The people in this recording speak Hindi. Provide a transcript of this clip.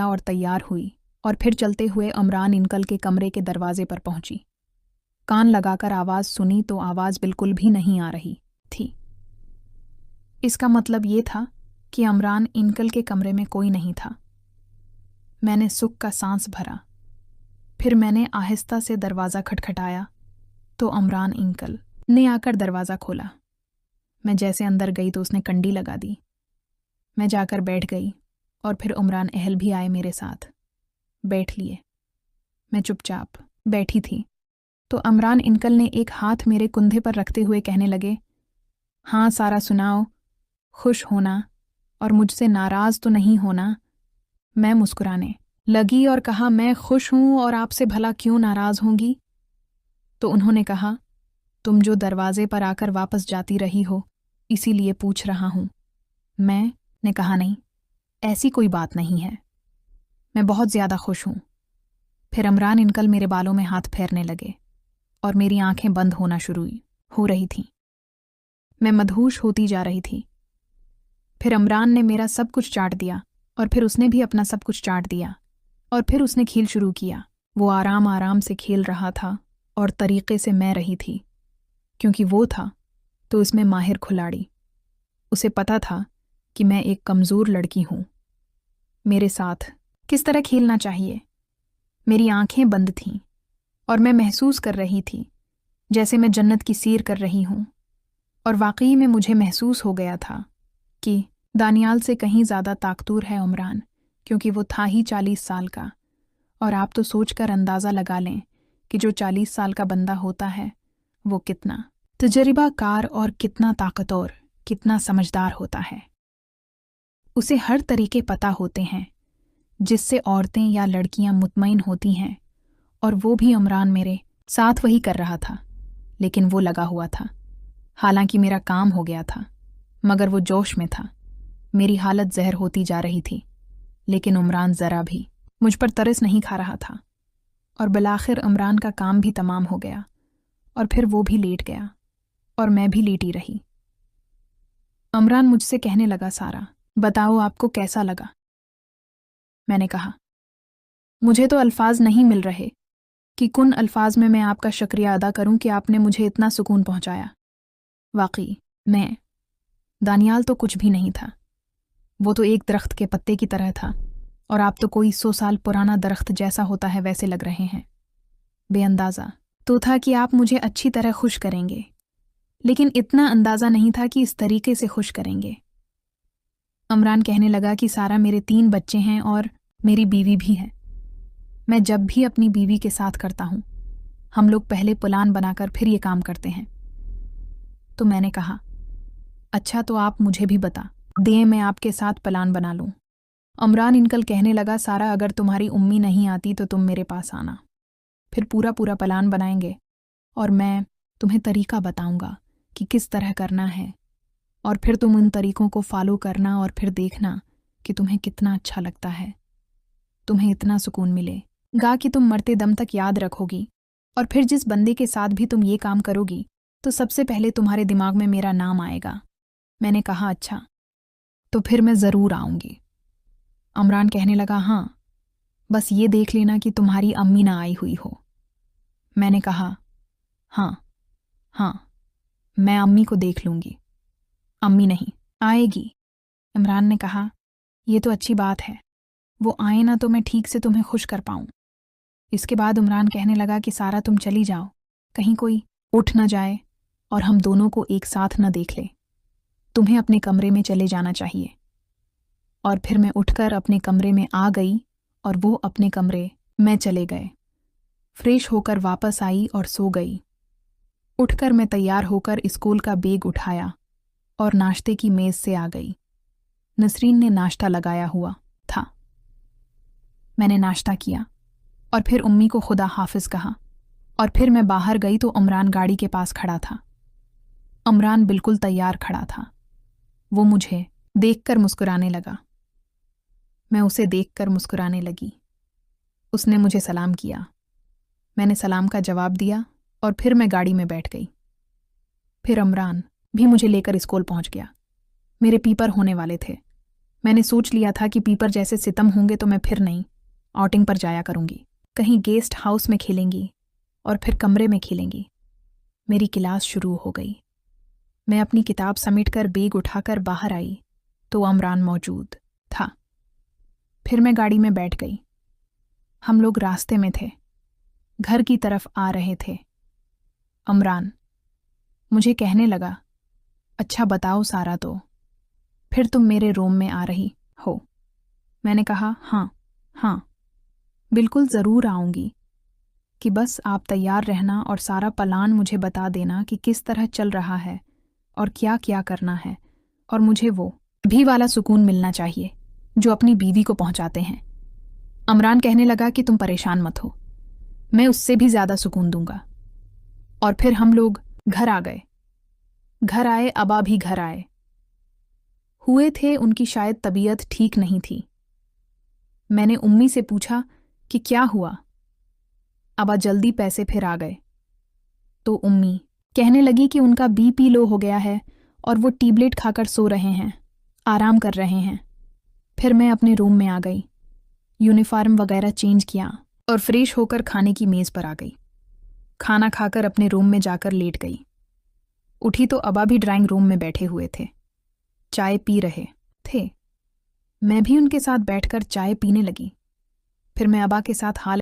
और तैयार हुई और फिर चलते हुए इमरान अंकल के कमरे के दरवाजे पर पहुंची। कान लगाकर आवाज़ सुनी तो आवाज़ बिल्कुल भी नहीं आ रही थी। इसका मतलब ये था कि इमरान अंकल के कमरे में कोई नहीं था। मैंने सुख का सांस भरा। फिर मैंने आहिस्ता से दरवाज़ा खटखटाया तो इमरान अंकल ने आकर दरवाज़ा खोला। मैं जैसे अंदर गई तो उसने कंडी लगा दी। मैं जाकर बैठ गई और फिर इमरान अहल भी आए मेरे साथ। बैठ लिए। मैं चुपचाप बैठी थी तो इमरान अंकल ने एक हाथ मेरे कंधे पर रखते हुए कहने लगे, हाँ सारा सुनाओ, खुश होना और मुझसे नाराज़ तो नहीं होना। मैं मुस्कुराने लगी और कहा, मैं खुश हूं और आपसे भला क्यों नाराज़ होंगी। तो उन्होंने कहा, तुम जो दरवाजे पर आकर वापस जाती रही हो इसीलिए पूछ रहा हूं। मैंने कहा, नहीं ऐसी कोई बात नहीं है, मैं बहुत ज़्यादा खुश हूं। फिर इमरान अंकल मेरे बालों में हाथ फेरने लगे और मेरी आंखें बंद होना शुरू हो रही थीं। मैं मदहोश होती जा रही थी। फिर इमरान ने मेरा सब कुछ चाट दिया और फिर उसने भी अपना सब कुछ चाट दिया और फिर उसने खेल शुरू किया। वो आराम आराम से खेल रहा था और तरीके से मैं रही थी, क्योंकि वो था तो उसमें माहिर खिलाड़ी। उसे पता था कि मैं एक कमज़ोर लड़की हूँ। मेरे साथ किस तरह खेलना चाहिए। मेरी आंखें बंद थीं और मैं महसूस कर रही थी जैसे मैं जन्नत की सैर कर रही हूँ। और वाकई में मुझे महसूस हो गया था कि दानियाल से कहीं ज़्यादा ताकतवर है इमरान, क्योंकि वो था ही 40 साल का। और आप तो सोचकर अंदाज़ा लगा लें कि जो 40 साल का बंदा होता है वो कितना तजर्बाकार और कितना ताकतवर, कितना समझदार होता है। उसे हर तरीके पता होते हैं जिससे औरतें या लड़कियां मुतमईन होती हैं। और वो भी इमरान मेरे साथ वही कर रहा था, लेकिन वो लगा हुआ था। हालांकि मेरा काम हो गया था, मगर वो जोश में था। मेरी हालत जहर होती जा रही थी, लेकिन इमरान ज़रा भी मुझ पर तरस नहीं खा रहा था। और बिलाखिर इमरान का काम भी तमाम हो गया और फिर वो भी लेट गया और मैं भी लेटी रही। इमरान मुझसे कहने लगा, सारा बताओ आपको कैसा लगा। मैंने कहा, मुझे तो अल्फाज नहीं मिल रहे कि कुन अल्फाज में मैं आपका शुक्रिया अदा करूं कि आपने मुझे इतना सुकून पहुंचाया। वाकई मैं दानियाल तो कुछ भी नहीं था। वो तो एक दरख्त के पत्ते की तरह था और आप तो कोई 100 साल पुराना दरख्त जैसा होता है वैसे लग रहे हैं। बेअंदाज़ा तो था कि आप मुझे अच्छी तरह खुश करेंगे, लेकिन इतना अंदाज़ा नहीं था कि इस तरीके से खुश करेंगे। इमरान कहने लगा कि सारा, मेरे 3 बच्चे हैं और मेरी बीवी भी है। मैं जब भी अपनी बीवी के साथ करता हूँ, हम लोग पहले प्लान बनाकर फिर ये काम करते हैं। तो मैंने कहा, अच्छा तो आप मुझे भी बता दें, मैं आपके साथ प्लान बना लूँ। इमरान अंकल कहने लगा, सारा अगर तुम्हारी उम्मी नहीं आती तो तुम मेरे पास आना, फिर पूरा प्लान बनाएंगे और मैं तुम्हें तरीका बताऊंगा कि किस तरह करना है। और फिर तुम उन तरीकों को फॉलो करना और फिर देखना कि तुम्हें कितना अच्छा लगता है। तुम्हें इतना सुकून मिलेगा कि तुम मरते दम तक याद रखोगी। और फिर जिस बंदे के साथ भी तुम ये काम करोगी तो सबसे पहले तुम्हारे दिमाग में मेरा नाम आएगा। मैंने कहा, अच्छा तो फिर मैं ज़रूर आऊँगी। इमरान कहने लगा, हाँ बस ये देख लेना कि तुम्हारी अम्मी ना आई हुई हो। मैंने कहा, हाँ मैं अम्मी को देख लूँगी। अम्मी नहीं आएगी। इमरान ने कहा, ये तो अच्छी बात है, वो आए ना तो मैं ठीक से तुम्हें खुश कर पाऊँ। इसके बाद इमरान कहने लगा कि सारा तुम चली जाओ, कहीं कोई उठ न जाए और हम दोनों को एक साथ न देख ले। तुम्हें अपने कमरे में चले जाना चाहिए। और फिर मैं उठकर अपने कमरे में आ गई और वो अपने कमरे में चले गए। फ्रेश होकर वापस आई और सो गई। उठकर मैं तैयार होकर स्कूल का बैग उठाया और नाश्ते की मेज़ से आ गई। नसरीन ने नाश्ता लगाया हुआ था। मैंने नाश्ता किया और फिर उम्मी को खुदा हाफिज कहा और फिर मैं बाहर गई तो इमरान गाड़ी के पास खड़ा था। इमरान बिल्कुल तैयार खड़ा था। वो मुझे देखकर मुस्कुराने लगा। मैं उसे देखकर मुस्कुराने लगी। उसने मुझे सलाम किया। मैंने सलाम का जवाब दिया और फिर मैं गाड़ी में बैठ गई। फिर इमरान भी मुझे लेकर स्कूल पहुंच गया। मेरे पेपर होने वाले थे। मैंने सोच लिया था कि पीपर जैसे सितम होंगे तो मैं फिर नहीं आउटिंग पर जाया करूंगी। कहीं गेस्ट हाउस में खेलेंगी और फिर कमरे में खेलेंगी। मेरी क्लास शुरू हो गई। मैं अपनी किताब समेटकर बैग उठाकर बाहर आई तो अमरान मौजूद था। फिर मैं गाड़ी में बैठ गई। हम लोग रास्ते में थे, घर की तरफ आ रहे थे। अमरान मुझे कहने लगा, अच्छा बताओ सारा, तो फिर तुम मेरे रूम में आ रही हो? मैंने कहा हाँ हाँ बिल्कुल ज़रूर आऊँगी, कि बस आप तैयार रहना और सारा प्लान मुझे बता देना कि किस तरह चल रहा है और क्या क्या करना है। और मुझे वो भी वाला सुकून मिलना चाहिए जो अपनी बीवी को पहुंचाते हैं। अमरान कहने लगा कि तुम परेशान मत हो, मैं उससे भी ज़्यादा सुकून दूंगा। और फिर हम लोग घर आ गए। घर आए, अबा भी घर आए हुए थे। उनकी शायद तबीयत ठीक नहीं थी। मैंने उम्मी से पूछा कि क्या हुआ। अबा जल्दी पैसे फिर आ गए तो उम्मी कहने लगी कि उनका बीपी लो हो गया है और वो टेबलेट खाकर सो रहे हैं, आराम कर रहे हैं। फिर मैं अपने रूम में आ गई, यूनिफॉर्म वगैरह चेंज किया और फ्रेश होकर खाने की मेज़ पर आ गई। खाना खाकर अपने रूम में जाकर लेट गई। उठी तो अबा भी ड्राइंग रूम में बैठे हुए थे, चाय पी रहे थे। मैं भी उनके साथ बैठकर चाय पीने लगी। फिर मैं अबा के साथ हाल